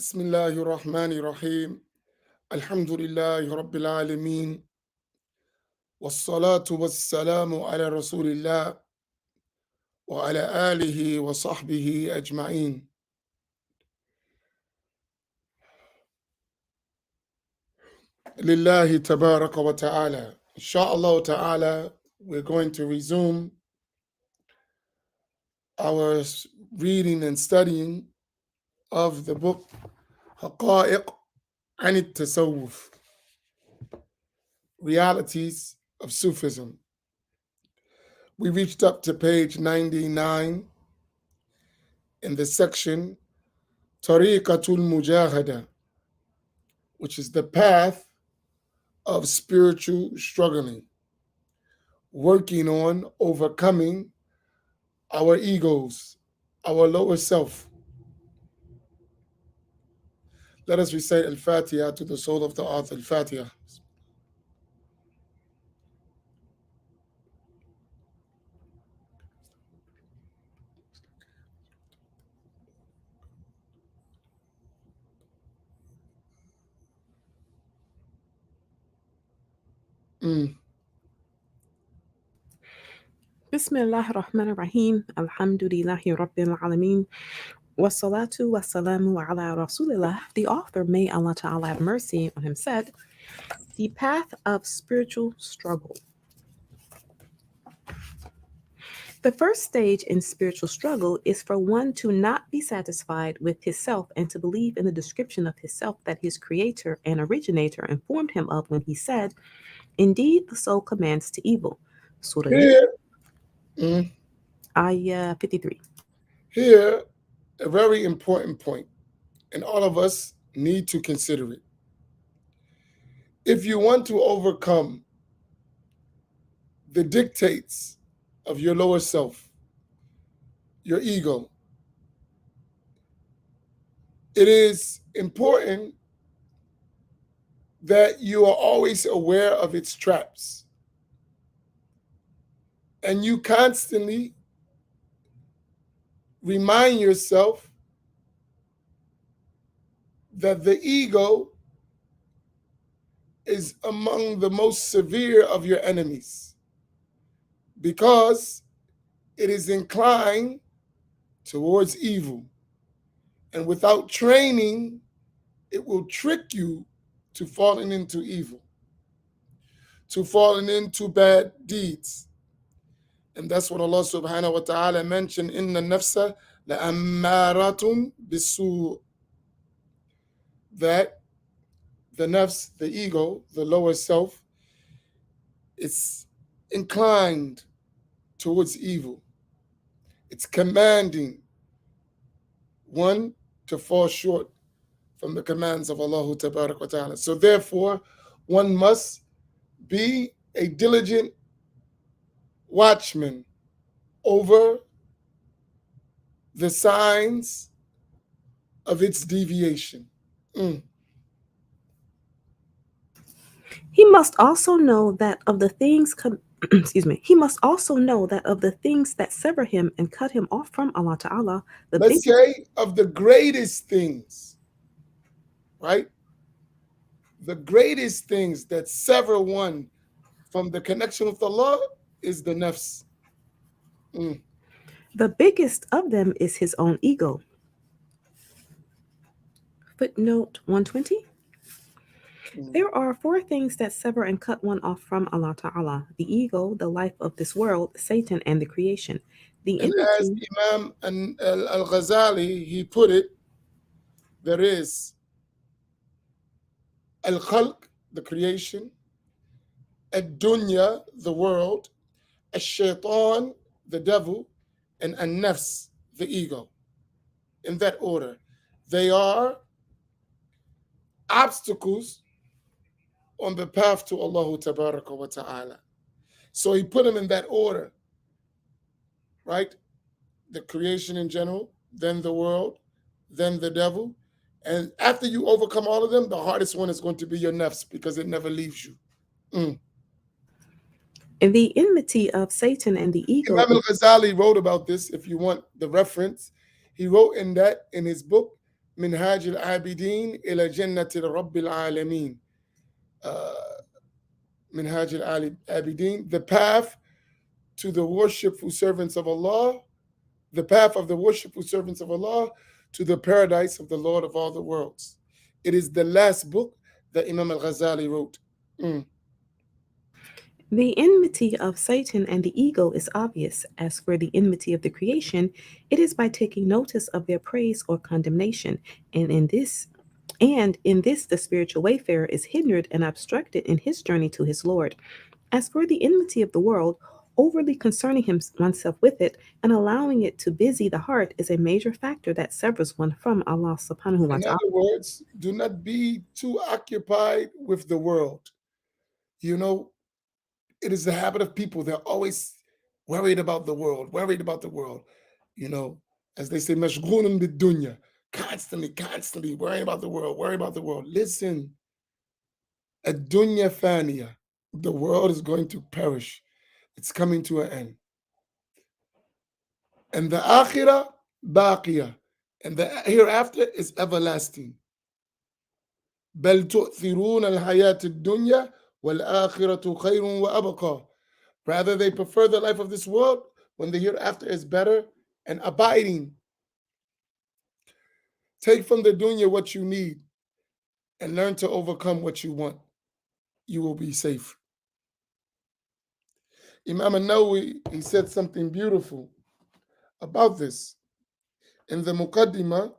بسم الله الرحمن الرحيم الحمد لله رب العالمين والصلاة والسلام على رسول الله وعلى آله وصحبه أجمعين. لله تبارك وتعالى. Inshallah ta'ala, we're going to resume our reading and studying of the book حقائق عن التصوف, Realities of Sufism. We reached up to page 99 in the section Tariqatul Mujahada, which is the path of spiritual struggling, working on overcoming our egos, our lower self. Let us recite Al-Fatiha to the soul of the author. Al-Fatiha. Bismillah ar-Rahman ar-Rahim. Alhamdulillahi Rabbil Alameen. Wassalatu wassalamu ala Rasulillah. The author, may Allah Ta'ala have mercy on him, said, the path of spiritual struggle. The first stage in spiritual struggle is for one to not be satisfied with his self and to believe in the description of his self that his creator and originator informed him of when he said, indeed, the soul commands to evil. Surah Here, Ayah 53. here, a very important point, and all of us need to consider it. If you want to overcome the dictates of your lower self, your ego, it is important that you are always aware of its traps. And you constantly remind yourself that the ego is among the most severe of your enemies because it is inclined towards evil. And without training, it will trick you to falling into evil, to falling into bad deeds. And that's what Allah subhanahu wa ta'ala mentioned, Inna nafsa la'ammaratun bisu', that the nafs, the ego, the lower self, is inclined towards evil. It's commanding one to fall short from the commands of Allah tabarak wa ta'ala. So therefore, one must be a diligent watchman over the signs of its deviation. He must also know that of the things he must also know that of the things that sever him and cut him off from Allah Ta'ala, Let's say of the greatest things, right? The greatest things that sever one from the connection with Allah is the nafs. The biggest of them is his own ego. Footnote 120. There are four things that sever and cut one off from Allah Ta'ala: the ego, the life of this world, Satan, and the creation. The And as Imam al-Ghazali, he put it, there is al-khalq, the creation, ad-dunya, the world, al-shaitan, the devil, and an-nafs, the ego. In that order. They are obstacles on the path to Allah tabaraka wa ta'ala. So he put them in that order, right? The creation in general, then the world, then the devil. And after you overcome all of them, the hardest one is going to be your nafs because it never leaves you. And the enmity of Satan and the ego. Imam al-Ghazali wrote about this, if you want the reference. He wrote in his book, منهاج العابدين إلى جنة رب العالمين. uh, منهاج العابدين, the path to the worshipful servants of Allah, the path of the worshipful servants of Allah to the paradise of the Lord of all the worlds. It is the last book that Imam al-Ghazali wrote. Mm. The enmity of Satan and the ego is obvious. As for the enmity of the creation, it is by taking notice of their praise or condemnation, and in this the spiritual wayfarer is hindered and obstructed in his journey to his Lord. As for the enmity of the world, overly concerning oneself with it and allowing it to busy the heart is a major factor that severs one from Allah subhanahu wa In ta'ala. other words, do not be too occupied with the world. You know, it is the habit of people. They're always worried about the world, worried about the world. You know, as they say, مشغول بالدنيا, constantly worrying about the world, worrying about the world. Listen, الدنيا فانية. The world is going to perish. It's coming to an end. And the akhirah, baqiyah. And the hereafter is everlasting. بل تؤثرون الحياة الدنيا والآخرة خير وأبقى. Rather, they prefer the life of this world when the hereafter is better and abiding. Take from the dunya what you need and learn to overcome what you want. You will be safe. Imam An-Nawawi, he said something beautiful about this. In the Muqaddimah,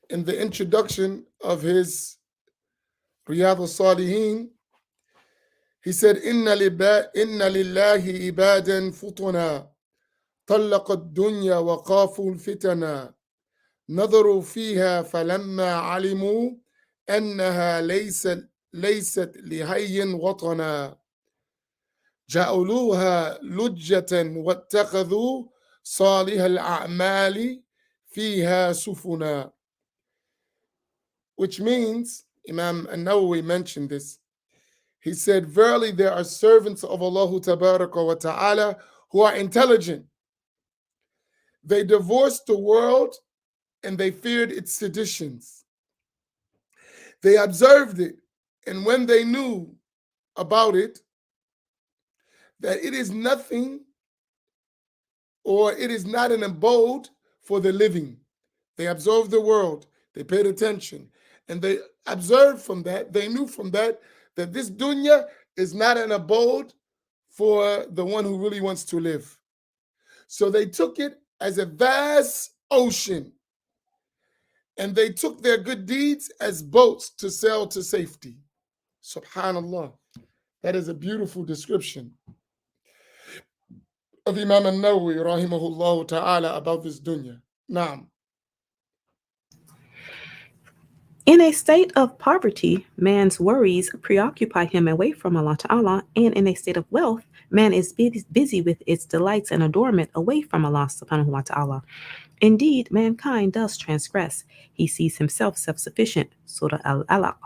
in the introduction of his Riyadh al-Salihin, he said, Inna lillahi ibadan futuna, طلق الدنيا وقافوا الفتنا, نظروا فيها فلما علموا أنها ليست لهي وطنا, جعلوها لجة واتخذوا صالح الأعمال فيها سفنا. Which means, Imam An-Nawawi mentioned this. He said, verily there are servants of Allah Tabaraka wa Ta'ala who are intelligent. They divorced the world and they feared its seditions. They observed it, and when they knew about it, that it is nothing or it is not an abode for the living. They observed the world, they paid attention, and they observed from that, they knew from that, that this dunya is not an abode for the one who really wants to live. So they took it as a vast ocean, and they took their good deeds as boats to sail to safety. Subhanallah. That is a beautiful description of Imam An-Nawawi rahimahullah ta'ala about this dunya. Naam. In a state of poverty, man's worries preoccupy him away from Allah Ta'ala, and in a state of wealth, man is busy with its delights and adornment away from Allah Subhanahu wa Ta'ala. Indeed, mankind does transgress. He sees himself self sufficient. Surah Al Alaq,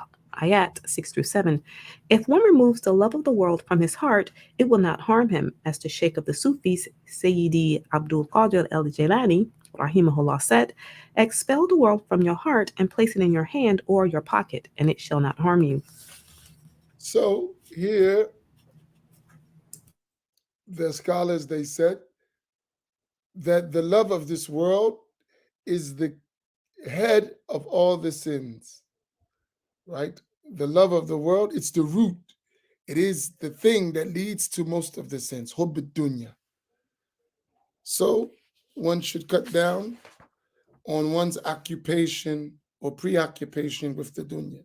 Ayat 6 through 7. If one removes the love of the world from his heart, it will not harm him, as the Sheikh of the Sufis, Sayyidi Abdul Qadir al Jilani, Rahimahullah, said, expel the world from your heart and place it in your hand or your pocket, and it shall not harm you. So here, the scholars, they said that the love of this world is the head of all the sins, right? The love of the world, it's the root. It is the thing that leads to most of the sins. Hubb dunya. So one should cut down on one's occupation or preoccupation with the dunya.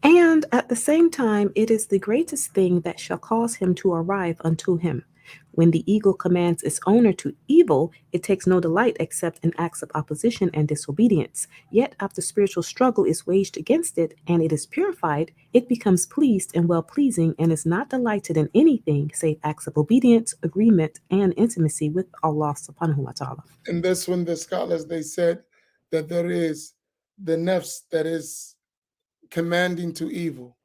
And at the same time, it is the greatest thing that shall cause him to arrive unto him. When the ego commands its owner to evil, it takes no delight except in acts of opposition and disobedience. Yet, after spiritual struggle is waged against it and it is purified, it becomes pleased and well pleasing and is not delighted in anything save acts of obedience, agreement, and intimacy with Allah subhanahu wa ta'ala. And that's when the scholars, they said that there is the nafs that is commanding to evil,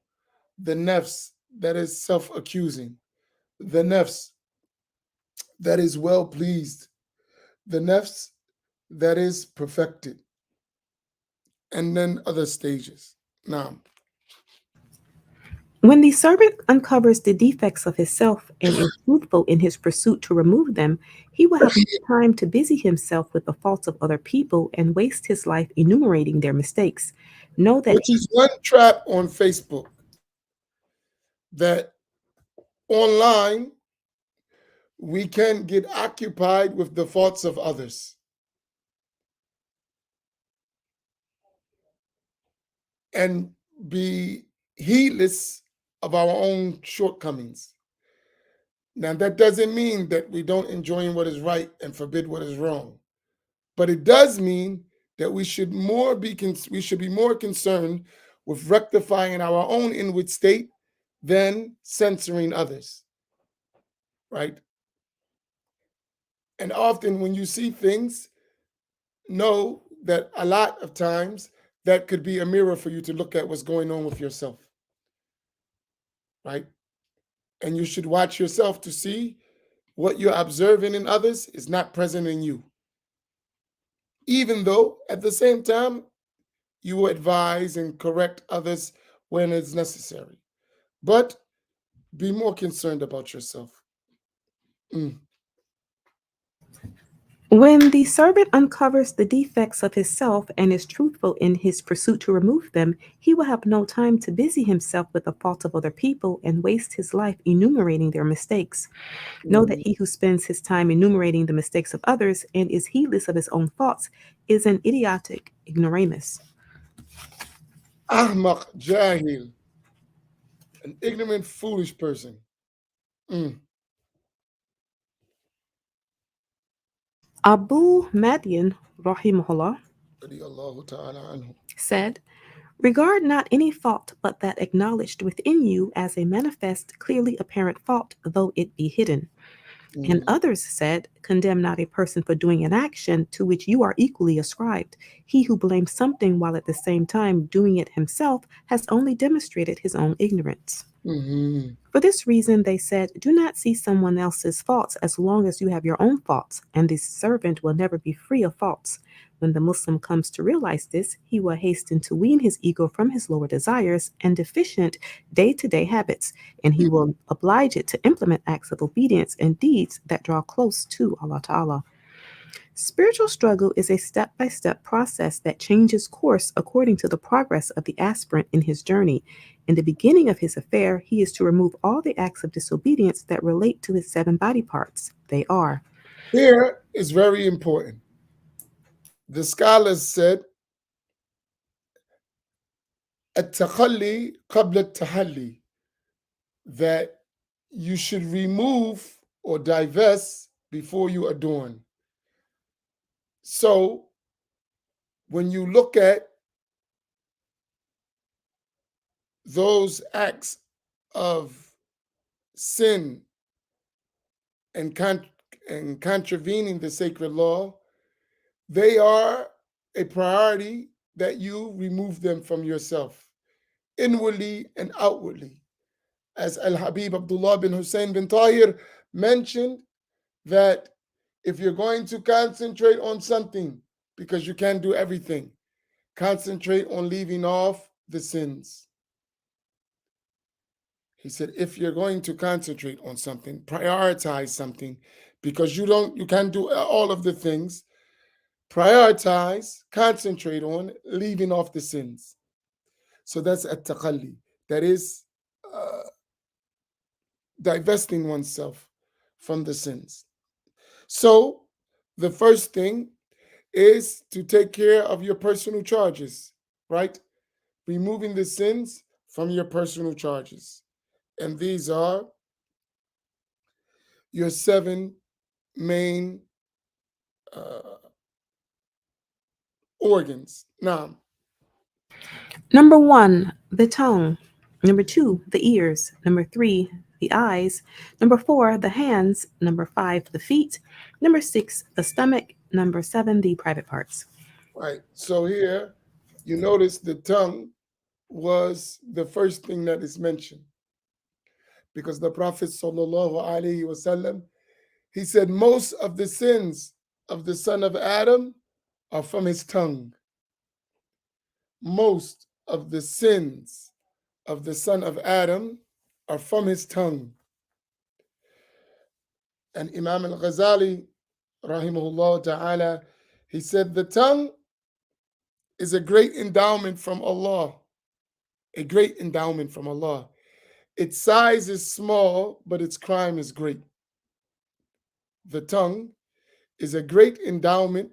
the nafs that is self-accusing, the nafs that is well pleased, the nafs that is perfected, and then other stages. Now, When the servant uncovers the defects of his self and is truthful in his pursuit to remove them, he will have no time to busy himself with the faults of other people and waste his life enumerating their mistakes. Know that which he. is one trap on Facebook, that online we can get occupied with the faults of others and be heedless of our own shortcomings. Now, that doesn't mean that we don't enjoy what is right and forbid what is wrong, but it does mean that we should be more concerned with rectifying our own inward state than censoring others, right? And often when you see things, know that a lot of times that could be a mirror for you to look at what's going on with yourself, right? And you should watch yourself to see what you're observing in others is not present in you. Even though at the same time, you will advise and correct others when it's necessary. But be more concerned about yourself. Mm. When the servant uncovers the defects of his self and is truthful in his pursuit to remove them, he will have no time to busy himself with the faults of other people and waste his life enumerating their mistakes. Know that Mhm. he who spends his time enumerating the mistakes of others and is heedless of his own faults is an idiotic ignoramus. Ahmaq, jahil, an ignorant, foolish person. Mm. Abu Madian, rahimahullah, Radiyallahu ta'ala anhu. said, regard not any fault but that acknowledged within you as a manifest, clearly apparent fault, though it be hidden. And Mhm. others said, condemn not a person for doing an action to which you are equally ascribed. He who blames something while at the same time doing it himself has only demonstrated his own ignorance. Mhm. For this reason, they said, do not see someone else's faults as long as you have your own faults, and the servant will never be free of faults. When the Muslim comes to realize this, he will hasten to wean his ego from his lower desires and deficient day to day habits, and he will oblige it to implement acts of obedience and deeds that draw close to Allah Ta'ala. Spiritual struggle is a step by step process that changes course according to the progress of the aspirant in his journey. In the beginning of his affair, he is to remove all the acts of disobedience that relate to his seven body parts. They are. Here is very important. The scholars said, التخلي قبل التحلي, that you should remove or divest before you adorn. So when you look at those acts of sin and, and contravening the sacred law, they are a priority that you remove them from yourself, inwardly and outwardly. As Al Habib Abdullah bin Hussein bin Tahir mentioned, that if you're going to concentrate on something, because you can't do everything, concentrate on leaving off the sins. He said, if you're going to concentrate on something, prioritize something, because you can't do all of the things. Prioritize, concentrate on leaving off the sins. So that's at taqalli. That is uh, divesting oneself from the sins. So the first thing is to take care of your personal charges, right? Removing the sins from your personal charges. And these are your seven main uh, organs. Now, Number one, the tongue. Number two, the ears. Number three, the eyes. Number four, the hands. Number five, the feet. Number six, the stomach. Number seven, the private parts. right. So here you notice the tongue was the first thing that is mentioned, because the Prophet sallallahu alaihi wasallam, He said, most of the sins of the son of Adam are from his tongue. Most of the sins of the son of Adam are from his tongue. And Imam al-Ghazali, rahimahullah ta'ala, he said, the tongue is a great endowment from Allah. A great endowment from Allah. Its size is small, but its crime is great. The tongue is a great endowment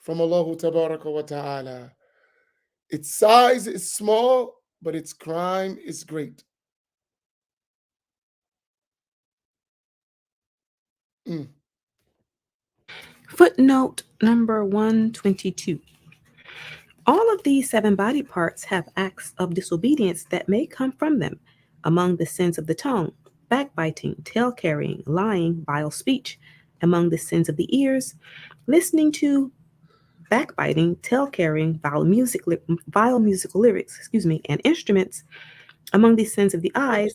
from Allah Tabaraka wa Ta'ala. Its size is small, but its crime is great. Mm. Footnote number 122. All of these seven body parts have acts of disobedience that may come from them. Among the sins of the tongue, backbiting, tail carrying, lying, vile speech. Among the sins of the ears, listening to, backbiting, tail carrying, vile musical lyrics, and instruments. Among the sins of the eyes,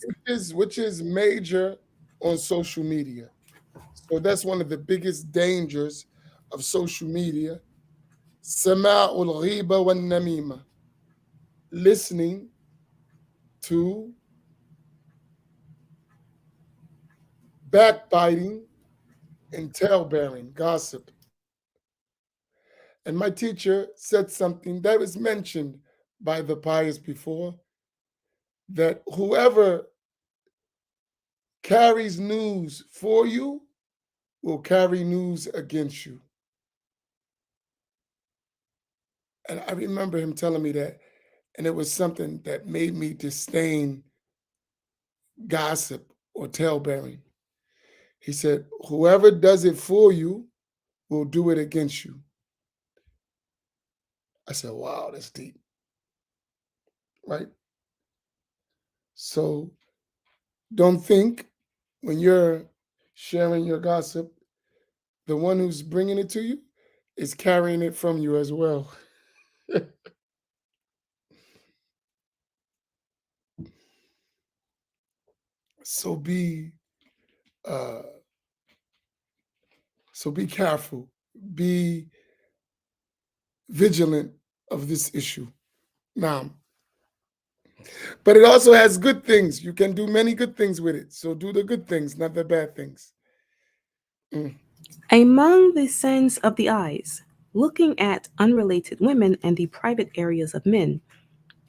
Which is major on social media. So that's one of the biggest dangers of social media. Sama'ul ghiba wa namima. Listening to backbiting and tale bearing, gossip. And my teacher said something that was mentioned by the pious before, that whoever carries news for you will carry news against you. And I remember him telling me that, and it was something that made me disdain gossip or tale bearing. He said, whoever does it for you will do it against you. I said, wow, that's deep, right? So don't think when you're sharing your gossip, the one who's bringing it to you is carrying it from you as well. So uh, be careful, be vigilant of this issue. Now, but it also has good things. You can do many good things with it. So do the good things, not the bad things. Mm. among the sins of the eyes, looking at unrelated women and the private areas of men.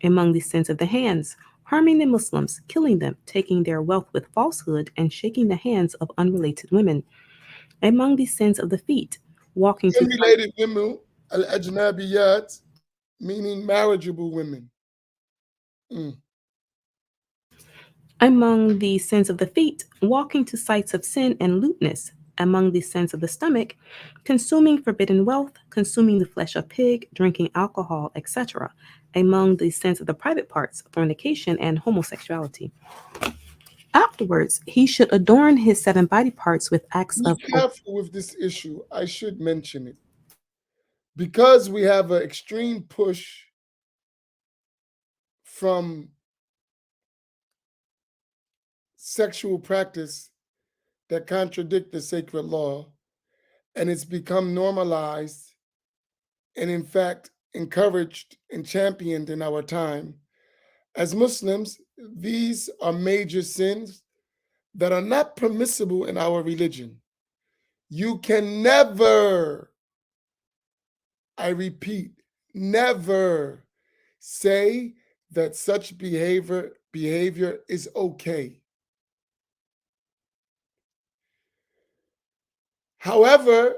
Among the sins of the hands, harming the Muslims, killing them, taking their wealth with falsehood, and shaking the hands of unrelated women. Among the sins of the feet, walking to sight. Unrelated women, al-ajnabiyat, meaning marriageable women. Mm. Among the sins of the feet, walking to sites of sin and lewdness. Among the sins of the stomach, consuming forbidden wealth, consuming the flesh of pig, drinking alcohol, etc. Among the sins of the private parts, fornication and homosexuality. Afterwards, he should adorn his seven body parts with acts Be of careful with this issue. I should mention it. Because we have an extreme push from sexual practice that contradict the sacred law, and it's become normalized and, in fact, encouraged and championed in our time. As Muslims, these are major sins that are not permissible in our religion. You can never, I repeat, never say that such behavior is okay. However,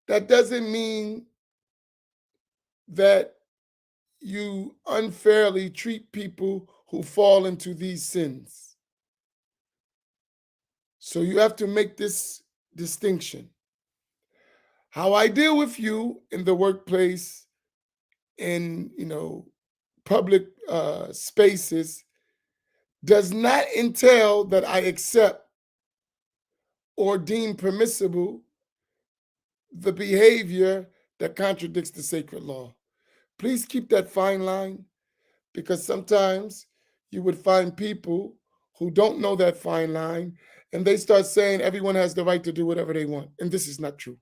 that doesn't mean that you unfairly treat people who fall into these sins. So you have to make this distinction. How I deal with you in the workplace, in public spaces, does not entail that I accept or deem permissible the behavior that contradicts the sacred law. Please keep that fine line, because sometimes you would find people who don't know that fine line and they start saying everyone has the right to do whatever they want. And this is not true.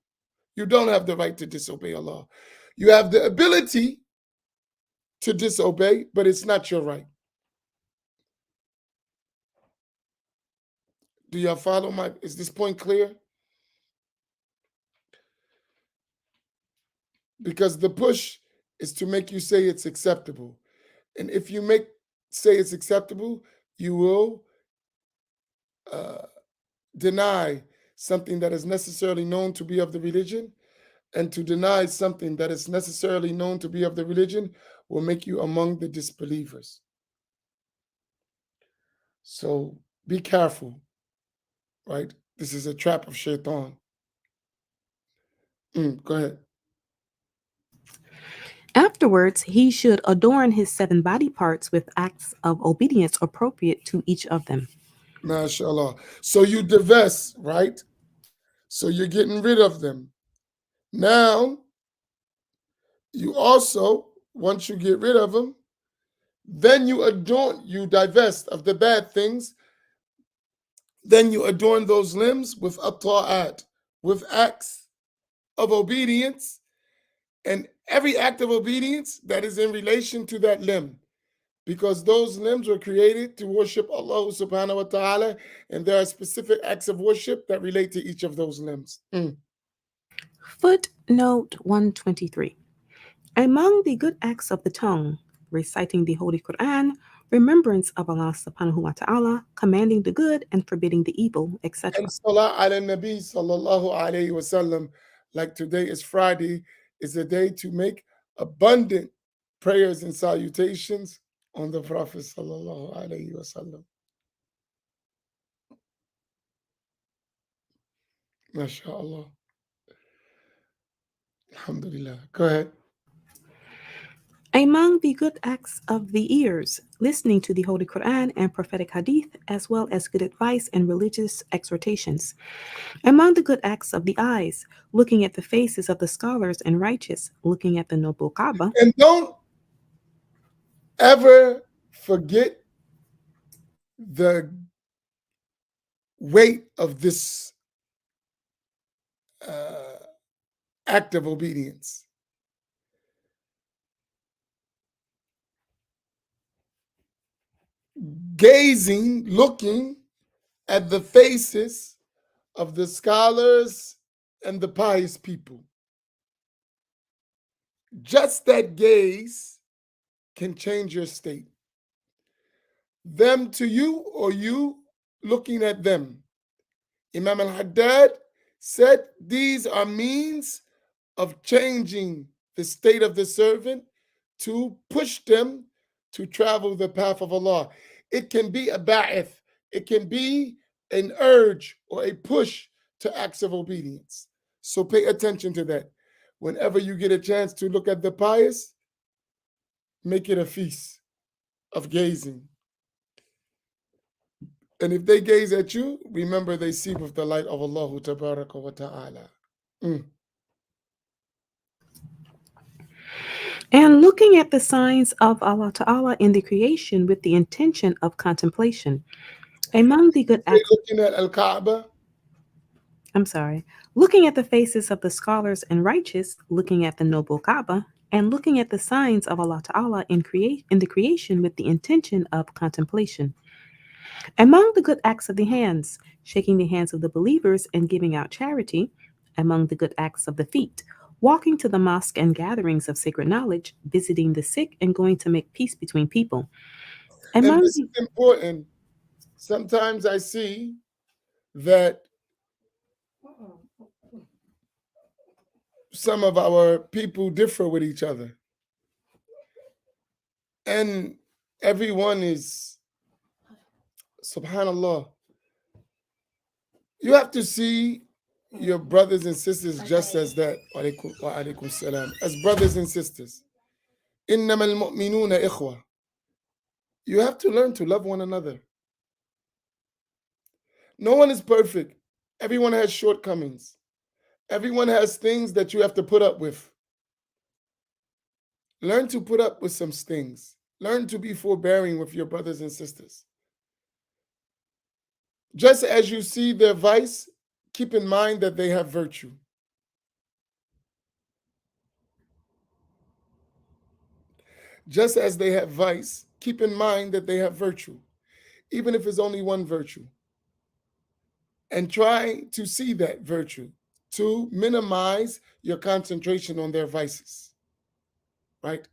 You don't have the right to disobey Allah. You have the ability to disobey, but it's not your right. Do y'all follow my? Is this point clear? Because the push is to make you say it's acceptable. And if you say it's acceptable, you will uh, deny something that is necessarily known to be of the religion, and to deny something that is necessarily known to be of the religion will make you among the disbelievers. So be careful, right? This is a trap of shaitan. Go ahead. Afterwards, he should adorn his 7 body parts with acts of obedience appropriate to each of them. MashaAllah. So you divest, right? So you're getting rid of them. Now, you also, once you get rid of them, then you divest of the bad things, then you adorn those limbs with at with acts of obedience, and every act of obedience that is in relation to that limb. Because those limbs were created to worship Allah subhanahu wa ta'ala, and there are specific acts of worship that relate to each of those limbs. Footnote 123. Among the good acts of the tongue, reciting the Holy Quran, remembrance of Allah subhanahu wa ta'ala, commanding the good and forbidding the evil, And etc. salah ala nabi sallallahu alayhi wasallam, like today is Friday, is a day to make abundant prayers and salutations on the Prophet sallallahu alayhi wasallam. MashaAllah. Alhamdulillah. Go ahead. Among the good acts of the ears, listening to the Holy Quran and prophetic hadith, as well as good advice and religious exhortations. Among the good acts of the eyes, looking at the faces of the scholars and righteous, looking at the noble Kaaba. And don't ever forget the weight of this uh, act of obedience. Gazing, looking at the faces of the scholars and the pious people. Just that gaze can change your state. Them to you, or you looking at them. Imam al-Haddad said these are means of changing the state of the servant to push them to travel the path of Allah. It can be a ba'ith, it can be an urge or a push to acts of obedience. So pay attention to that. Whenever you get a chance to look at the pious, make it a feast of gazing. And if they gaze at you, remember they see with the light of Allah tabaraka wa ta'ala. And looking at the signs of Allah Ta'ala in the creation with the intention of contemplation. Among the good They acts, looking at Al-Kaaba. I'm sorry, looking at the faces of the scholars and righteous, looking at the noble Kaaba, and looking at the signs of Allah Ta'ala in the creation with the intention of contemplation. Among the good acts of the hands, shaking the hands of the believers and giving out charity. Among the good acts of the feet, walking to the mosque and gatherings of sacred knowledge, visiting the sick and going to make peace between people. And Among this the is important. Sometimes I see that some of our people differ with each other. And everyone is, subhanallah, you have to see your brothers and sisters just as that. Wa alaikum salam. As brothers and sisters. إنما المؤمنون إخوة. You have to learn to love one another. No one is perfect. Everyone has shortcomings. Everyone has things that you have to put up with. Learn to put up with some things. Learn to be forbearing with your brothers and sisters. Just as you see their vice, keep in mind that they have virtue. Just as they have vice, keep in mind that they have virtue, even if it's only one virtue. And try to see that virtue to minimize your concentration on their vices, right?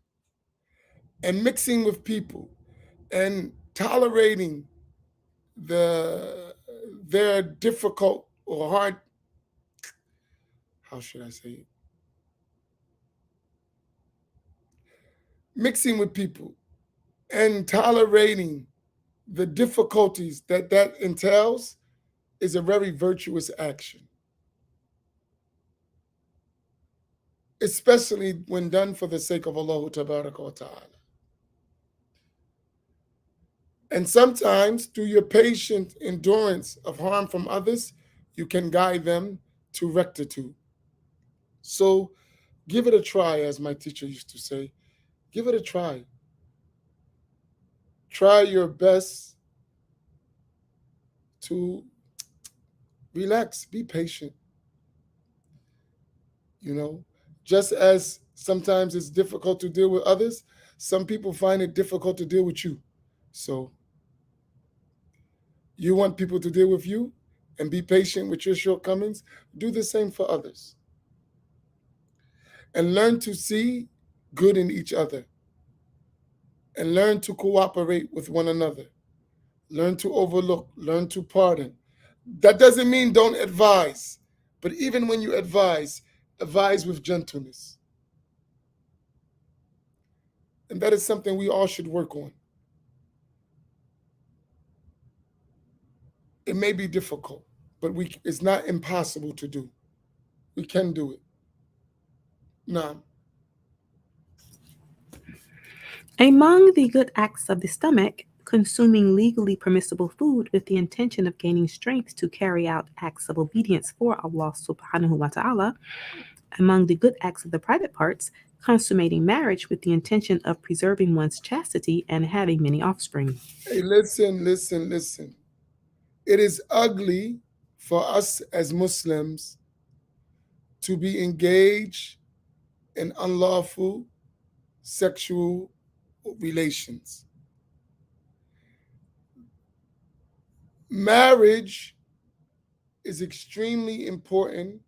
And mixing with people and tolerating the their difficult or hard, how should I say it? Mixing with people and tolerating the difficulties that that entails is a very virtuous action, especially when done for the sake of Allah Tabaraka wa Ta'ala. And sometimes, through your patient endurance of harm from others, you can guide them to rectitude. So give it a try, as my teacher used to say. Give it a try. Try your best to relax, be patient, you know. Just as sometimes it's difficult to deal with others, some people find it difficult to deal with you. So you want people to deal with you and be patient with your shortcomings, do the same for others. And learn to see good in each other and learn to cooperate with one another. Learn to overlook, learn to pardon. That doesn't mean don't advise, but even when you advise, advise with gentleness. And that is something we all should work on. It may be difficult, but it's not impossible to do. We can do it. Now, Among the good acts of the stomach, consuming legally permissible food with the intention of gaining strength to carry out acts of obedience for Allah subhanahu wa ta'ala. Among the good acts of the private parts, consummating marriage with the intention of preserving one's chastity and having many offspring. hey, listen, listen, listen. It is ugly for us as Muslims to be engaged in unlawful sexual relations. Marriage is extremely important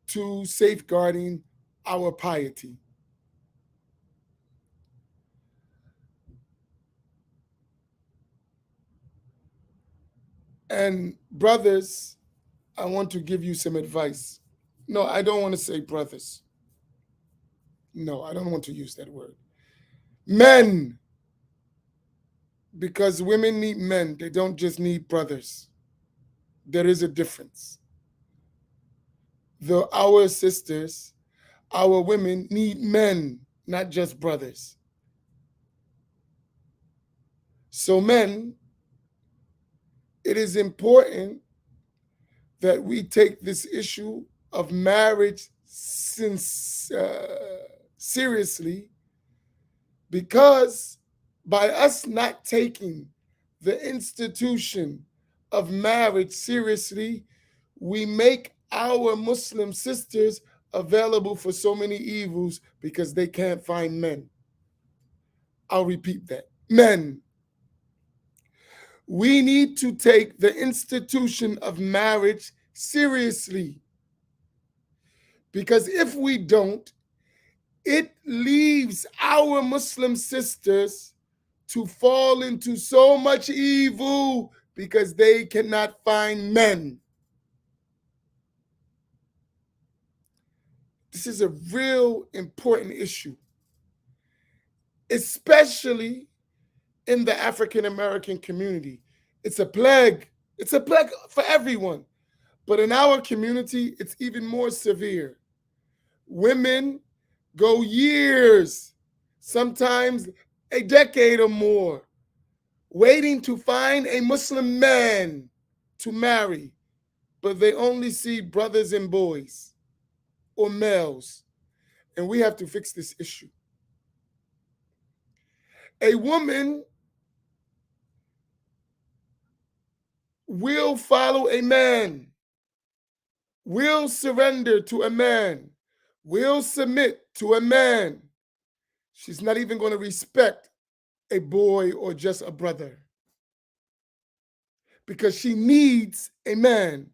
to safeguarding our piety. And brothers, I want to give you some advice. No, I don't want to say brothers. No, I don't want to use that word. Men, because women need men, they don't just need brothers. There is a difference. Our sisters, our women need men, not just brothers. So, men, it is important that we take this issue of marriage seriously, because by us not taking the institution of marriage seriously, we make our Muslim sisters available for so many evils because they can't find men. I'll repeat that. Men, we need to take the institution of marriage seriously, because if we don't, it leaves our Muslim sisters to fall into so much evil because they cannot find men. This is a real important issue, especially in the African American community. It's a plague. It's a plague for everyone. But in our community, it's even more severe. Women go years, sometimes a decade or more, waiting to find a Muslim man to marry, but they only see brothers and boys or males. And we have to fix this issue. A woman will follow a man, will surrender to a man, will submit to a man. She's not even going to respect a boy or just a brother because she needs a man.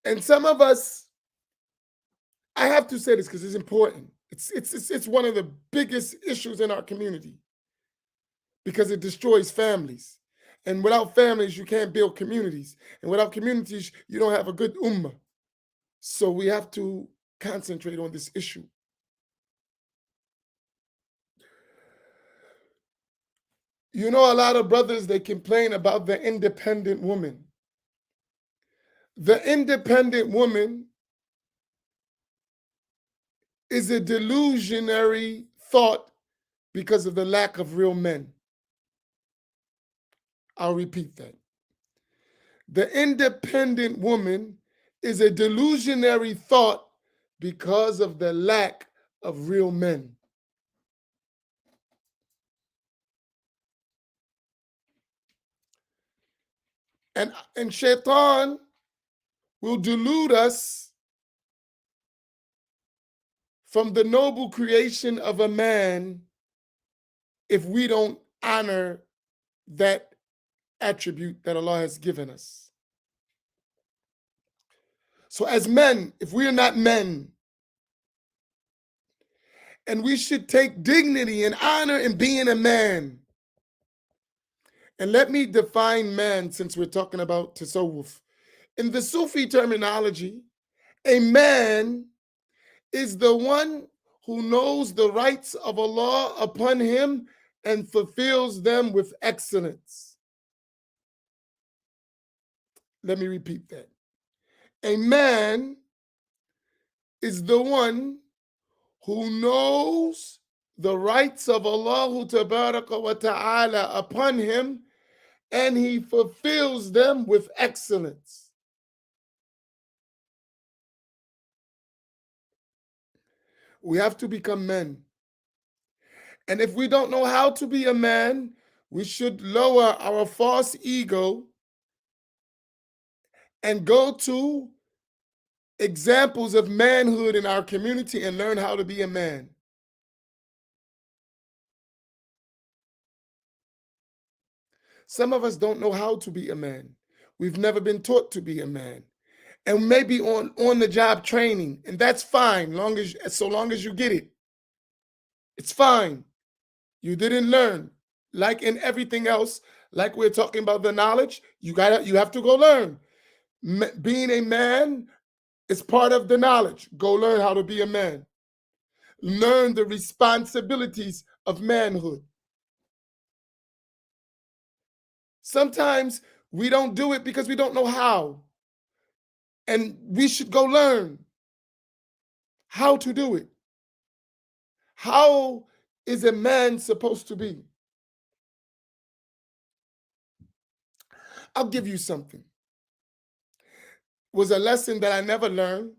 And some of us, I have to say this because it's important. It's one of the biggest issues in our community because it destroys families. And without families, you can't build communities. And without communities, you don't have a good ummah. So we have to concentrate on this issue. You know, a lot of brothers, they complain about the independent woman. The independent woman is a delusionary thought because of the lack of real men. I'll repeat that. The independent woman is a delusionary thought because of the lack of real men. And Shaitan will delude us from the noble creation of a man if we don't honor that attribute that Allah has given us. So as men, if we are not men, and we should take dignity and honor in being a man. And let me define man since we're talking about tasawwuf. In the Sufi terminology, a man is the one who knows the rights of Allah upon him and fulfills them with excellence. Let me repeat that. A man is the one who knows the rights of Allah Tabaraka wa Ta'ala upon him and he fulfills them with excellence. We have to become men. And if we don't know how to be a man, we should lower our false ego and go to examples of manhood in our community and learn how to be a man. Some of us don't know how to be a man. We've never been taught to be a man. And maybe on the job training, and that's fine, so long as you get it. It's fine. You didn't learn. Like in everything else, like we're talking about the knowledge, you have to go learn. Being a man is part of the knowledge. Go learn how to be a man. Learn the responsibilities of manhood. Sometimes we don't do it because we don't know how. And we should go learn how to do it. How is a man supposed to be? I'll give you something. It was a lesson that I never learned,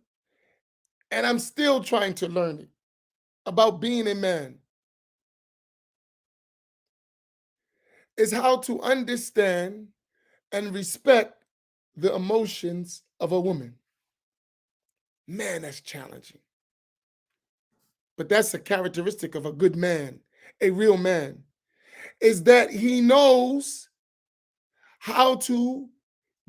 and I'm still trying to learn it about being a man. Is how to understand and respect the emotions of a woman. Man, that's challenging. But that's a characteristic of a good man, a real man, is that he knows how to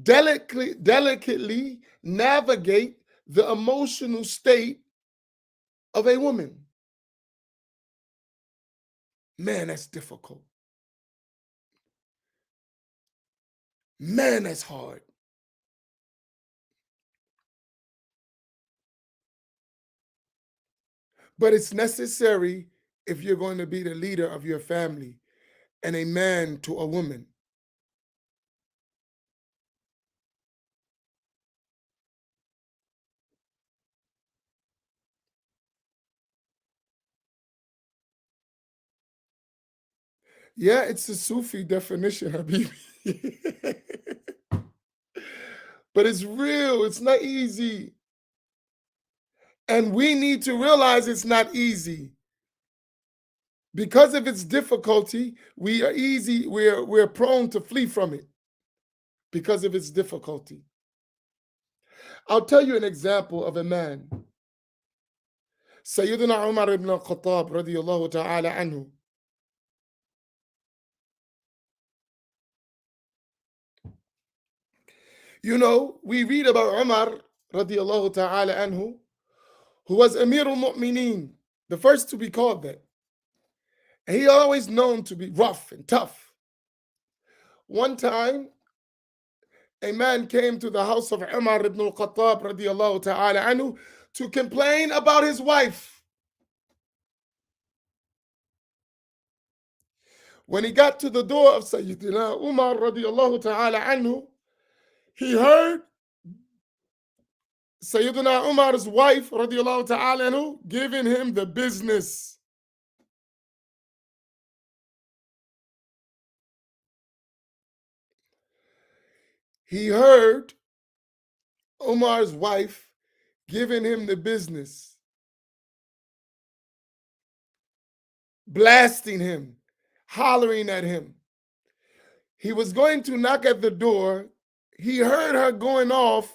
delicately navigate the emotional state of a woman. Man, that's difficult. Man, that's hard. But it's necessary if you're going to be the leader of your family and a man to a woman. Yeah, it's a Sufi definition, Habibi. But it's real. It's not easy. And we need to realize it's not easy. Because of its difficulty, we're prone to flee from it because of its difficulty. I'll tell you an example of a man. Sayyidina Umar ibn al-Khattab radiyallahu ta'ala anhu. You know, we read about Umar radiyallahu ta'ala anhu, who was Amir al-Mu'mineen, the first to be called that. And he always known to be rough and tough. One time, a man came to the house of Umar ibn al-Khattab radiyallahu ta'ala anhu to complain about his wife. When he got to the door of Sayyidina Umar radiyallahu ta'ala anhu, he heard Sayyidina Umar's wife radiyallahu ta'ala anhu giving him the business. He heard Umar's wife giving him the business, blasting him, hollering at him. He was going to knock at the door. He heard her going off,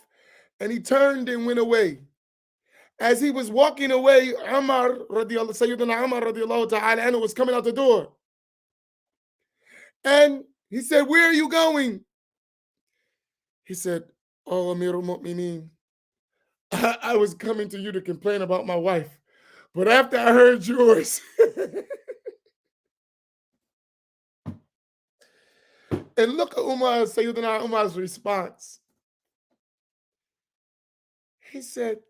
and he turned and went away. As he was walking away, Sayyidina Umar radiallahu ta'ala anhu was coming out the door. And he said, "Where are you going?" He said, "Oh, Amir al-Mu'mineen, I was coming to you to complain about my wife. But after I heard yours," and look at Sayyidina Umar's response. He said,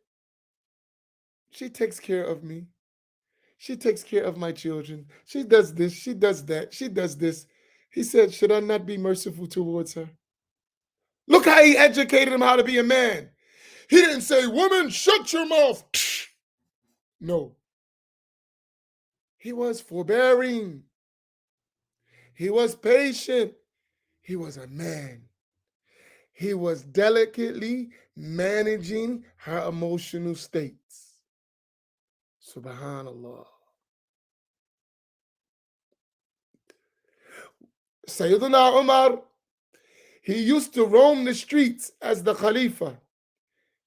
"She takes care of me. She takes care of my children. She does this, she does that, she does this." He said, "Should I not be merciful towards her?" Look how he educated him how to be a man. He didn't say, "Woman, shut your mouth." No. He was forbearing. He was patient. He was a man. He was delicately managing her emotional states. Subhanallah. Sayyidina Umar, he used to roam the streets as the Khalifa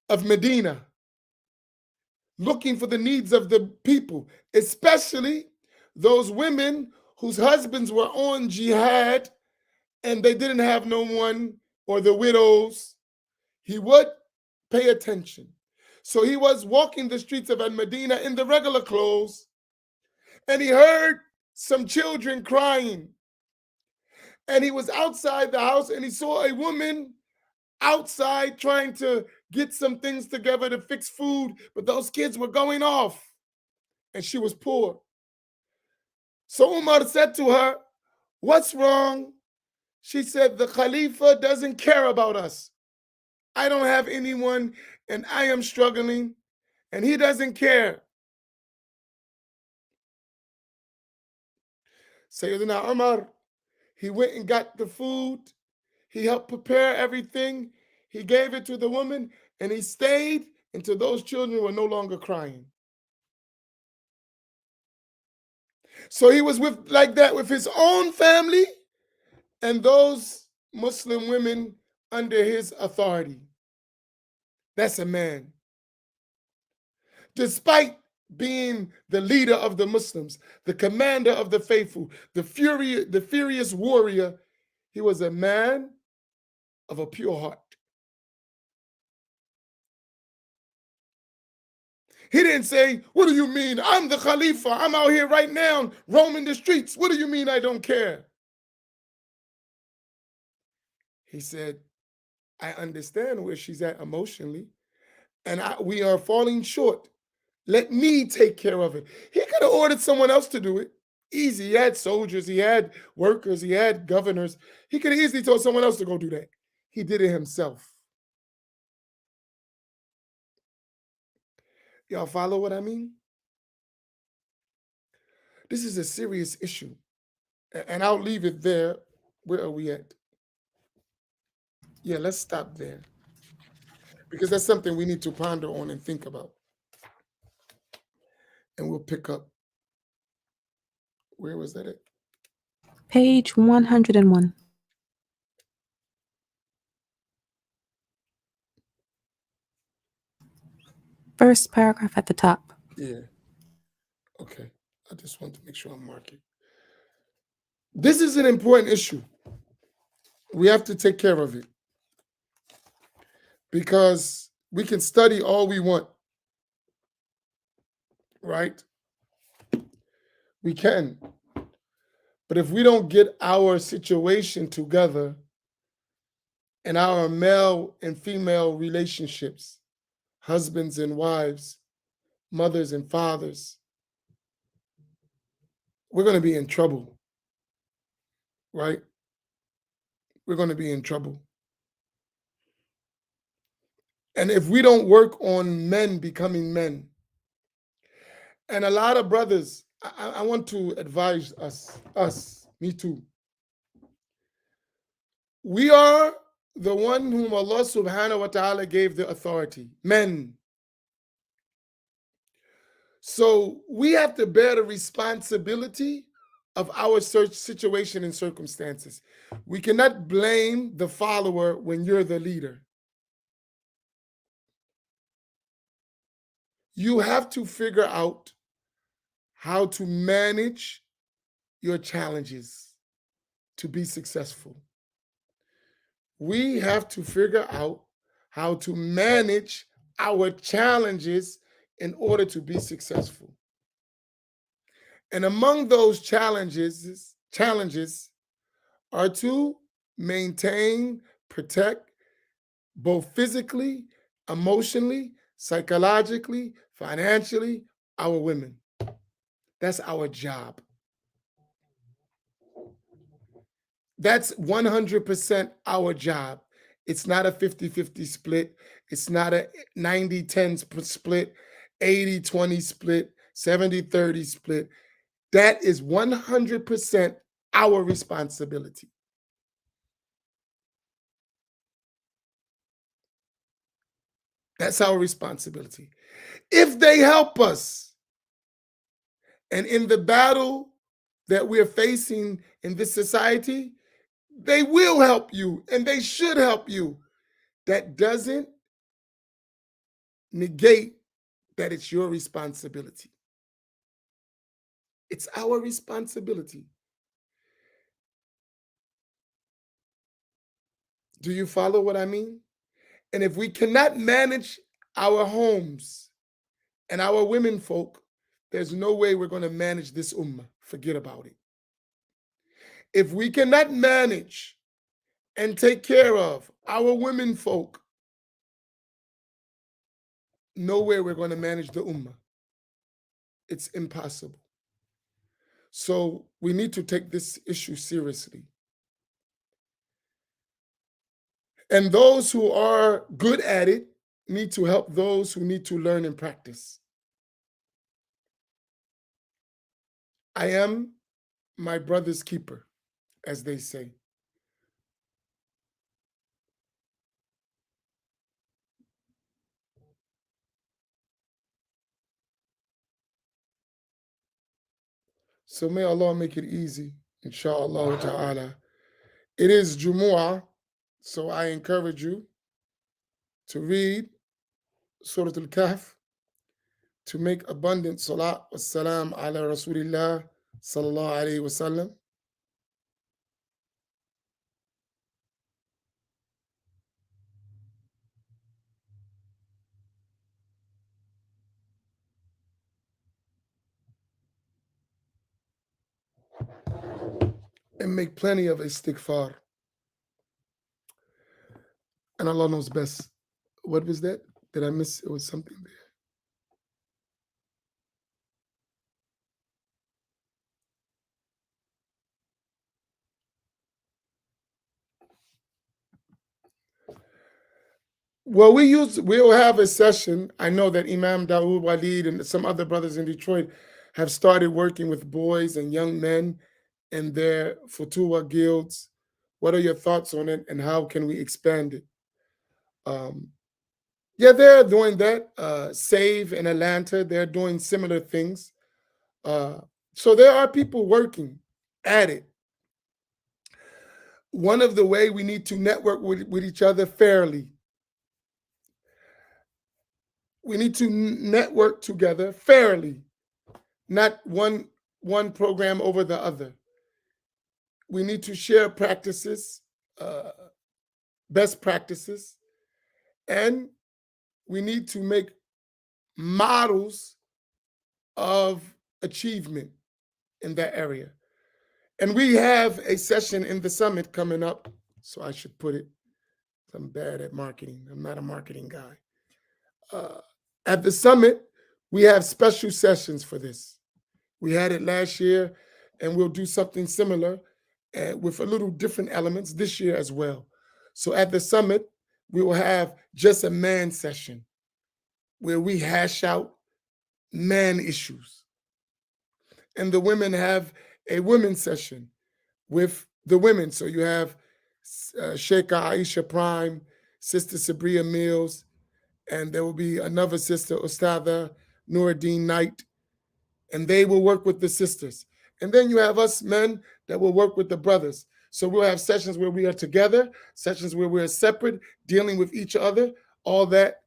of Medina, looking for the needs of the people, especially those women whose husbands were on jihad and they didn't have no one, or the widows. He would pay attention. So he was walking the streets of Medina in the regular clothes, and he heard some children crying. And he was outside the house, and he saw a woman outside trying to get some things together to fix food, but those kids were going off, and she was poor. So Umar said to her, "What's wrong?" She said, "The Khalifa doesn't care about us. I don't have anyone, and I am struggling, and he doesn't care." Sayyidina Umar, he went and got the food. He helped prepare everything. He gave it to the woman, and he stayed until those children were no longer crying. So he was like that with his own family and those Muslim women under his authority. That's a man. Despite being the leader of the Muslims, the commander of the faithful, the furious warrior, he was a man of a pure heart. He didn't say, "What do you mean? I'm the Khalifa. I'm out here right now roaming the streets. What do you mean I don't care?" He said, "I understand where she's at emotionally, and we are falling short. Let me take care of it." He could have ordered someone else to do it. Easy. He had soldiers, he had workers, he had governors. He could have easily told someone else to go do that. He did it himself. Y'all follow what I mean? This is a serious issue. And I'll leave it there. Where are we at? Yeah, let's stop there. Because that's something we need to ponder on and think about. And we'll pick up Where was that at? Page 101. First paragraph at the top. Yeah. Okay. I just want to make sure I'm marking. This is an important issue. We have to take care of it because we can study all we want, right? We can. But if we don't get our situation together and our male and female relationships, husbands and wives, mothers and fathers, we're going to be in trouble, right? We're going to be in trouble. And if we don't work on men becoming men, and a lot of brothers, I want to advise us, me too. We are the one whom Allah subhanahu wa ta'ala gave the authority, men. So we have to bear the responsibility of our situation and circumstances. We cannot blame the follower when you're the leader. You have to figure out how to manage your challenges to be successful. We have to figure out how to manage our challenges in order to be successful. And among those challenges are to maintain, protect, both physically, emotionally, psychologically, financially, our women. That's our job. That's 100% our job. It's not a 50-50 split. It's not a 90-10 split, 80-20 split, 70-30 split. That is 100% our responsibility. That's our responsibility. If they help us, and in the battle that we're facing in this society, they will help you and they should help you. That doesn't negate that it's your responsibility. It's our responsibility. Do you follow what I mean? And if we cannot manage our homes and our women folk, there's no way we're going to manage this ummah. Forget about it. If we cannot manage and take care of our women folk, no way we're going to manage the ummah. It's impossible. So we need to take this issue seriously. And those who are good at it need to help those who need to learn and practice. I am my brother's keeper, as they say. So may Allah make it easy, inshallah ta'ala. It is Jumu'ah, so I encourage you to read Surah Al-Kahf, to make abundant salat wa salam ala Rasulillah sallallahu alayhi wa sallam. And make plenty of istighfar. And Allah knows best. What was that? Did I miss? It was something there. Well, we'll have a session. I know that Imam Dawood Walid and some other brothers in Detroit have started working with boys and young men and their Futuwa guilds. What are your thoughts on it and how can we expand it? Yeah, they're doing that. Save in Atlanta, they're doing similar things. So there are people working at it. One of the way we need to network with each other fairly. We need to network together fairly, not one program over the other. We need to share practices, uh, best practices, and we need to make models of achievement in that area. And we have a session in the summit coming up. So I should put it, I'm bad at marketing. I'm not a marketing guy. Uh, at the summit, we have special sessions for this. We had it last year, and we'll do something similar with a little different elements this year as well. So at the summit, we will have just a man session where we hash out man issues. And the women have a women's session with the women. So you have Sheikha Aisha Prime, Sister Sabria Mills, and there will be another sister, Ustada Nuruddin Knight, and they will work with the sisters. And then you have us men that will work with the brothers. So we'll have sessions where we are together, sessions where we're separate, dealing with each other. All that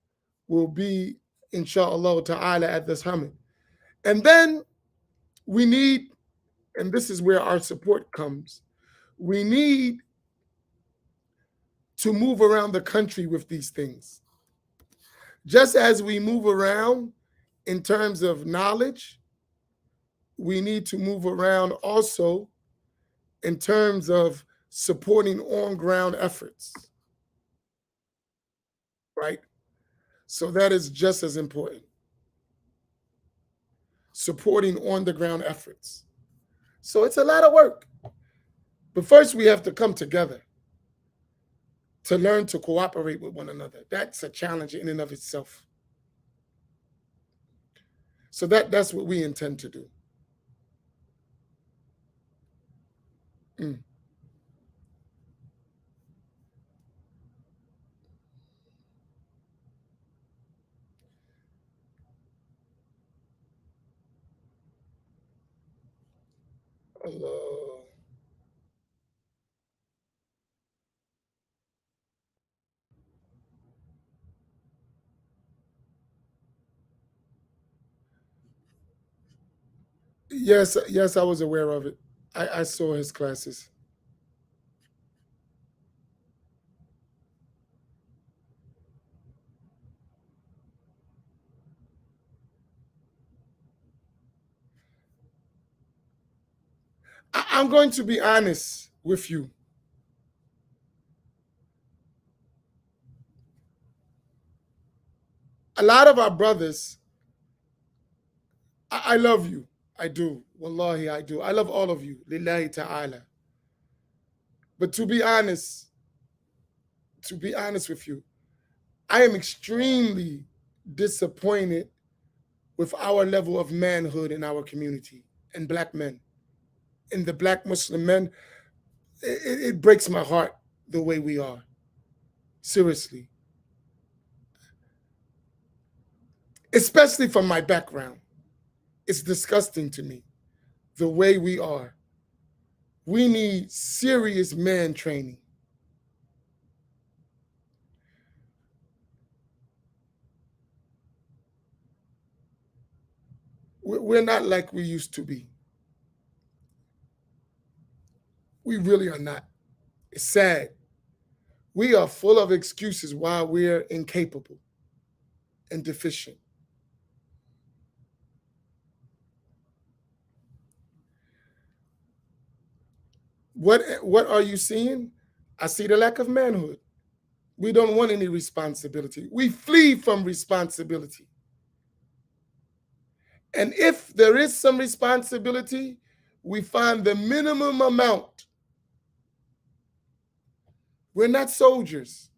will be, inshallah ta'ala, at this summit. And then we need, and this is where our support comes, we need to move around the country with these things. Just as we move around in terms of knowledge, we need to move around also in terms of supporting on ground efforts, right? So that is just as important. Supporting on the ground efforts. So it's a lot of work. But first, we have to come together to learn to cooperate with one another. That's a challenge in and of itself. So that's what we intend to do. Mm. Allah. Yes, I was aware of it. I saw his classes. I'm going to be honest with you. A lot of our brothers, I love you. I do. Wallahi, I do. I love all of you. Lillahi ta'ala. But to be honest with you, I am extremely disappointed with our level of manhood in our community and black men. And the black Muslim men, it breaks my heart the way we are. Seriously. Especially from my background. It's disgusting to me the way we are. We need serious man training. We're not like we used to be. We really are not. It's sad. We are full of excuses why we're incapable and deficient. What are you seeing? I see the lack of manhood. We don't want any responsibility. We flee from responsibility. And if there is some responsibility, we find the minimum amount. We're not soldiers.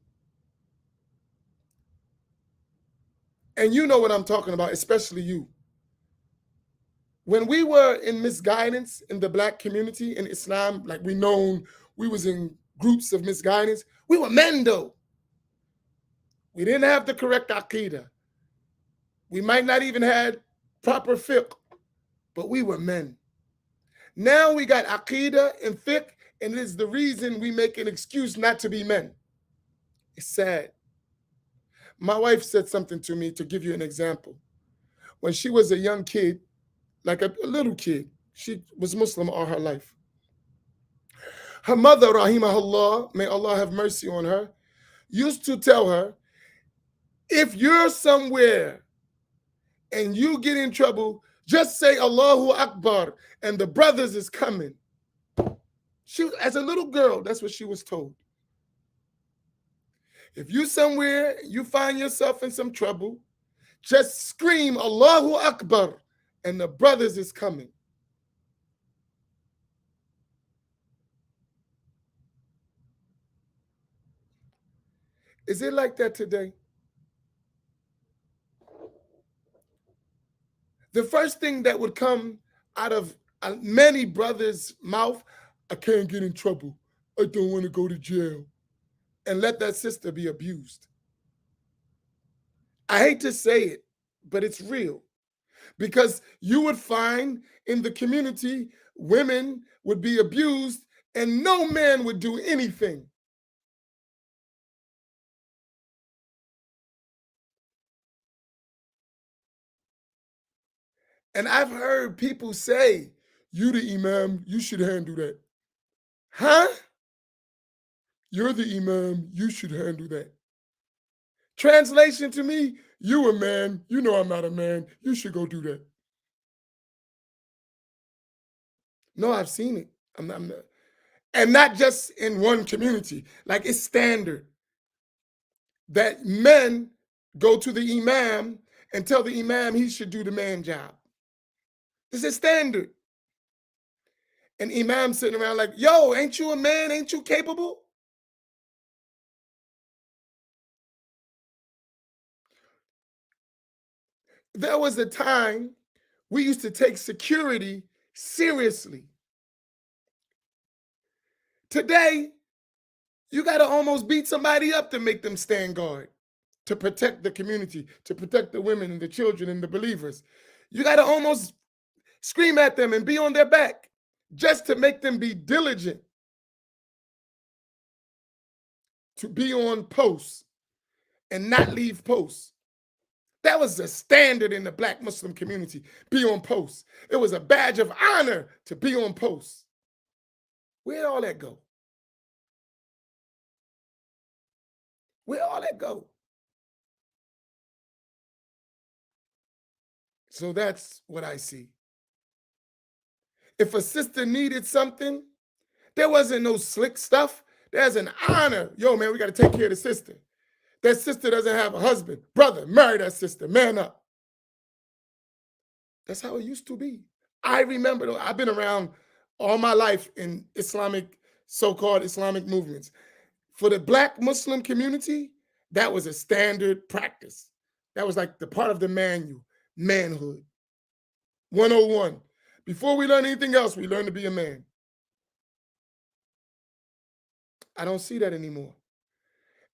And you know what I'm talking about, especially you. When we were in misguidance in the black community in Islam, like we was in groups of misguidance, we were men though. We didn't have the correct aqidah. We might not even had proper fiqh, but we were men. Now we got aqidah and fiqh, and it is the reason we make an excuse not to be men. It's sad. My wife said something to me to give you an example. When she was a young kid, like a little kid, she was Muslim all her life. Her mother, rahimahullah, may Allah have mercy on her, used to tell her, if you're somewhere and you get in trouble, just say Allahu Akbar and the brothers is coming. She, as a little girl, that's what she was told. If you somewhere, you find yourself in some trouble, just scream Allahu Akbar and the brothers is coming. Is it like that today? The first thing that would come out of many brothers' mouth, I can't get in trouble. I don't want to go to jail. And let that sister be abused. I hate to say it, but it's real. Because you would find in the community, women would be abused and no man would do anything. And I've heard people say, you the imam, you should handle that. Huh? You're the imam, you should handle that. Translation to me, you a man, you know I'm not a man, you should go do that. No, I've seen it. I'm not. And not just in one community, like it's standard that men go to the imam and tell the imam he should do the man job. This is standard. And imam sitting around like, yo, ain't you a man? Ain't you capable? There was a time we used to take security seriously. Today, you got to almost beat somebody up to make them stand guard, to protect the community, to protect the women and the children and the believers. You got to almost scream at them and be on their back just to make them be diligent, to be on post and not leave posts. That was the standard in the Black Muslim community, be on post. It was a badge of honor to be on post. Where'd all that go? Where'd all that go? So that's what I see. If a sister needed something, there wasn't no slick stuff. There's an honor. Yo, man, we got to take care of the sister. That sister doesn't have a husband. Brother, marry that sister. Man up. That's how it used to be. I remember, I've been around all my life in Islamic, so-called Islamic movements. For the Black Muslim community, that was a standard practice. That was like the part of the manual, manhood. 101. Before we learn anything else, we learn to be a man. I don't see that anymore.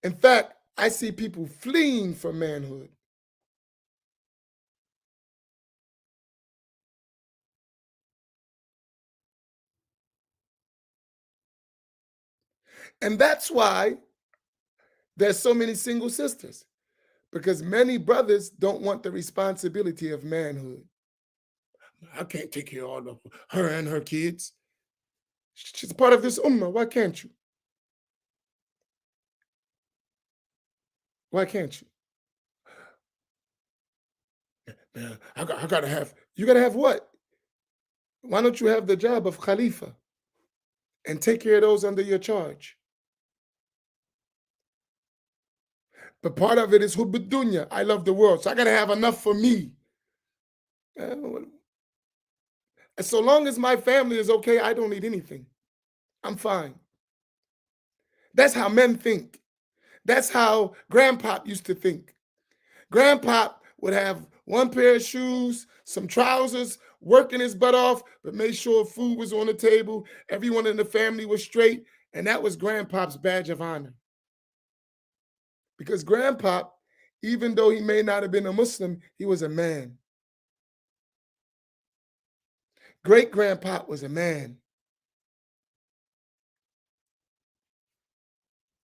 In fact, I see people fleeing from manhood. And that's why there's so many single sisters, because many brothers don't want the responsibility of manhood. I can't take care of all of her and her kids. She's a part of this ummah. Why can't you? Why can't you? Man, I gotta have, you gotta have what? Why don't you have the job of Khalifa and take care of those under your charge? But part of it is hubbud dunya. I love the world, so I gotta have enough for me. And so long as my family is okay, I don't need anything. I'm fine. That's how men think. That's how Grandpop used to think. Grandpop would have one pair of shoes, some trousers, working his butt off, but made sure food was on the table, everyone in the family was straight, and that was Grandpop's badge of honor. Because Grandpop, even though he may not have been a Muslim, he was a man. Great grandpa was a man.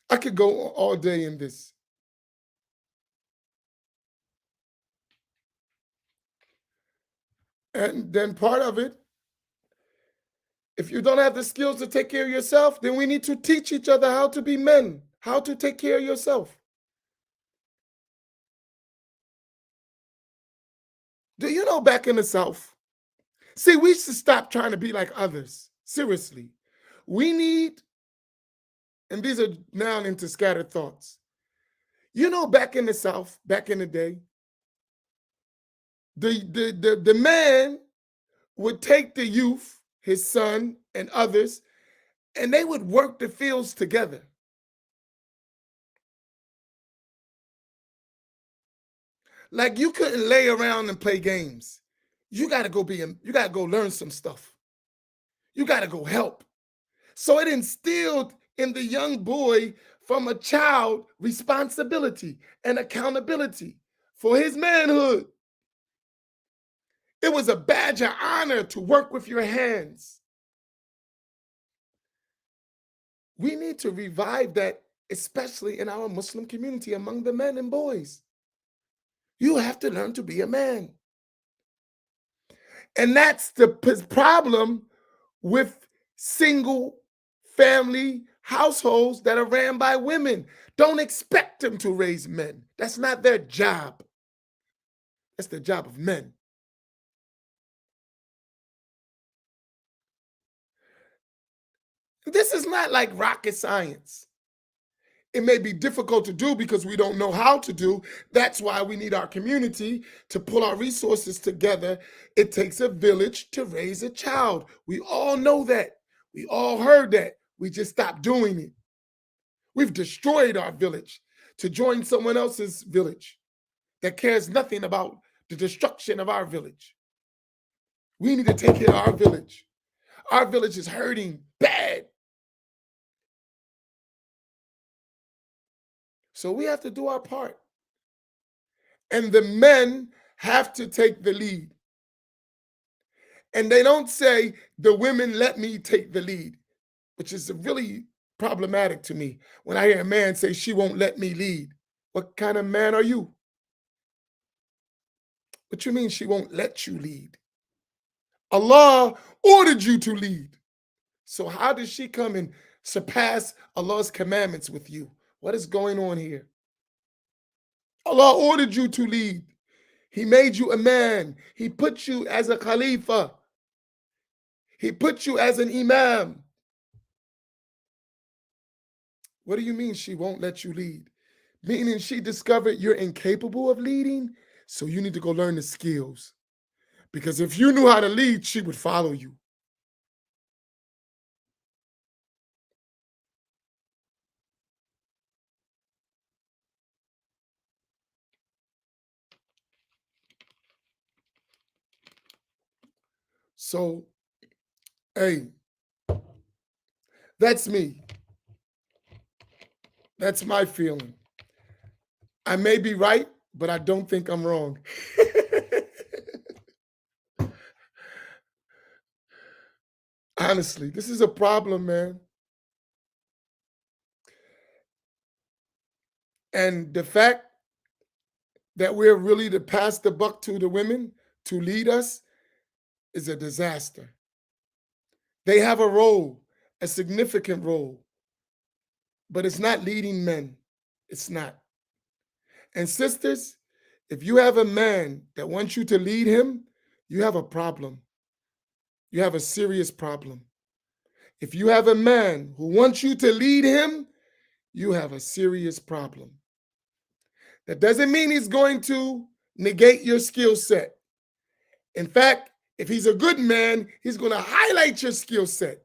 I could go all day in this. And then part of it, if you don't have the skills to take care of yourself, then we need to teach each other how to be men, how to take care of yourself. Do you know back in the South? See, we should stop trying to be like others. Seriously. We need, and these are now into scattered thoughts. You know, back in the South, back in the day, the man would take the youth, his son and others, and they would work the fields together. Like you couldn't lay around and play games. You got to go you got to go learn some stuff. You got to go help. So it instilled in the young boy from a child responsibility and accountability for his manhood. It was a badge of honor to work with your hands. We need to revive that, especially in our Muslim community among the men and boys. You have to learn to be a man. And that's the problem with single family households that are ran by women. Don't expect them to raise men. That's not their job. That's the job of men. This is not like rocket science. It may be difficult to do because we don't know how to do. That's why we need our community to pull our resources together. It takes a village to raise a child. We all know that. We all heard that. We just stopped doing it. We've destroyed our village to join someone else's village that cares nothing about the destruction of our village. We need to take care of our village. Our village is hurting bad. So we have to do our part. And the men have to take the lead. And they don't say, the women let me take the lead, which is really problematic to me. When I hear a man say, she won't let me lead. What kind of man are you? What you mean she won't let you lead? Allah ordered you to lead. So how does she come and surpass Allah's commandments with you? What is going on here? Allah ordered you to lead. He made you a man. He put you as a Khalifa. He put you as an Imam. What do you mean she won't let you lead? Meaning she discovered you're incapable of leading, so you need to go learn the skills. Because if you knew how to lead, she would follow you. So, hey, that's me. That's my feeling. I may be right, but I don't think I'm wrong. Honestly, this is a problem, man. And the fact that we're really to pass the buck to the women to lead us is a disaster. They have a role, a significant role, but it's not leading men. It's not. And sisters, if you have a man that wants you to lead him, you have a problem. You have a serious problem. If you have a man who wants you to lead him, you have a serious problem. That doesn't mean he's going to negate your skill set. In fact, if he's a good man, he's going to highlight your skill set.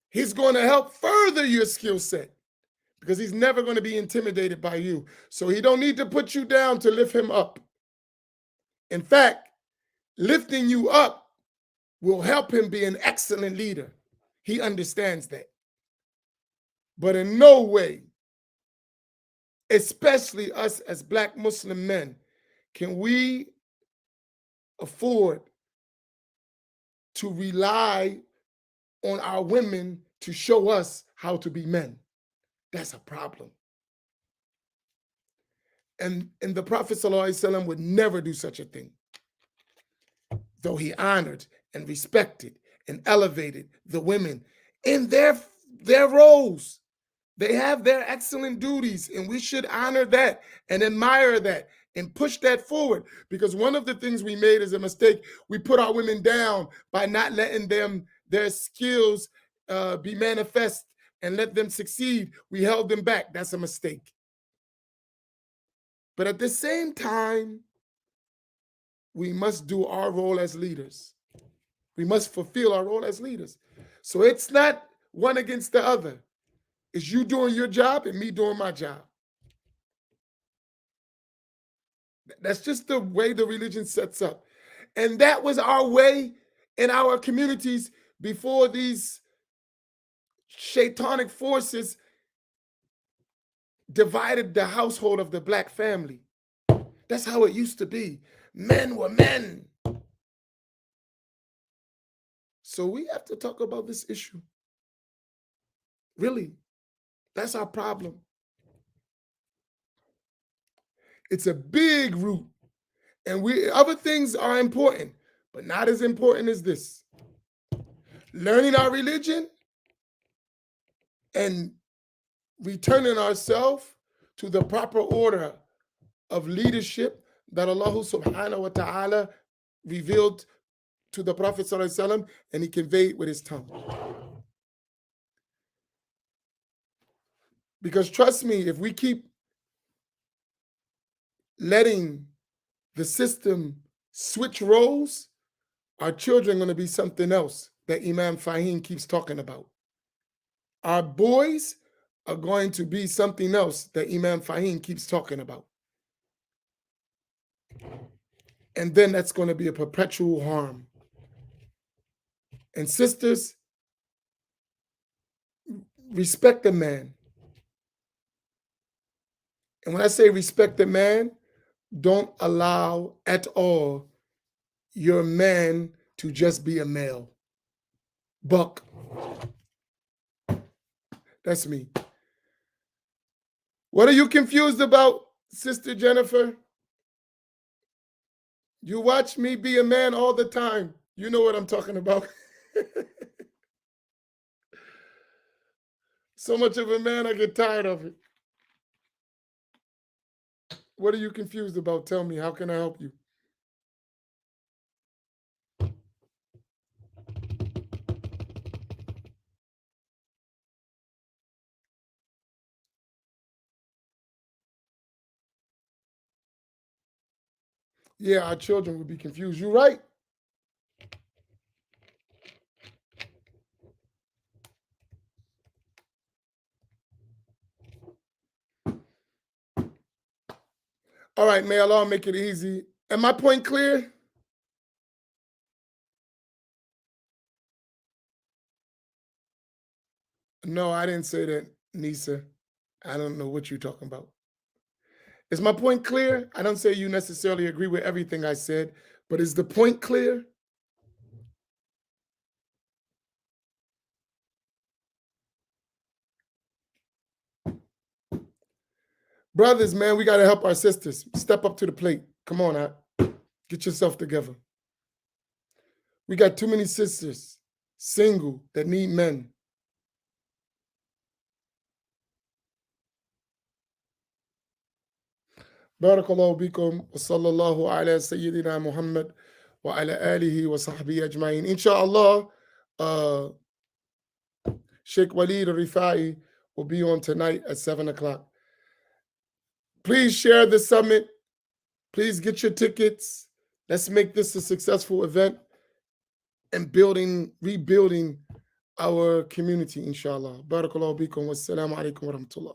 He's going to help further your skill set because he's never going to be intimidated by you. So he don't need to put you down to lift him up. In fact, lifting you up will help him be an excellent leader. He understands that. But in no way, especially us as Black Muslim men, can we afford to rely on our women to show us how to be men. That's a problem. And the Prophet ﷺ would never do such a thing, though he honored and respected and elevated the women in their roles. They have their excellent duties, and we should honor that and admire that and push that forward. Because one of the things we made as a mistake, we put our women down by not letting their skills be manifest and let them succeed. We held them back. That's a mistake. But at the same time, we must do our role as leaders. We must fulfill our role as leaders. So it's not one against the other. It's you doing your job and me doing my job. That's just the way the religion sets up. And that was our way in our communities before these shaitanic forces divided the household of the black family. That's how it used to be. Men were men. So we have to talk about this issue. Really, that's our problem. It's a big root. And other things are important, but not as important as this. Learning our religion and returning ourselves to the proper order of leadership that Allah subhanahu wa ta'ala revealed to the Prophet sallallahu alaihi wasallam, and he conveyed with his tongue. Because trust me, if we keep letting the system switch roles, our children are going to be something else that Imam Fahim keeps talking about. Our boys are going to be something else that Imam Fahim keeps talking about. And then that's going to be a perpetual harm. And sisters, respect the man. And when I say respect the man, don't allow at all your man to just be a male. Buck. That's me. What are you confused about, Sister Jennifer? You watch me be a man all the time. You know what I'm talking about. So much of a man, I get tired of it. What are you confused about? Tell me, how can I help you? Yeah, our children would be confused. You're right. All right, may Allah make it easy. Am my point clear? No, I didn't say that, Nisa. I don't know what you're talking about. Is my point clear? I don't say you necessarily agree with everything I said, but is the point clear? Brothers, man, we got to help our sisters. Step up to the plate. Come on out. Get yourself together. We got too many sisters, single, that need men. Barakallahu bikum wa sallallahu ala Sayyidina Muhammad wa ala alihi wa sahbihi ajma'in. Inshallah, Sheikh Walid Rifai will be on tonight at 7 o'clock. Please share the summit. Please get your tickets. Let's make this a successful event and rebuilding our community, inshallah. Barakallahu bikum. Wassalamu alaikum wa rahmatullah.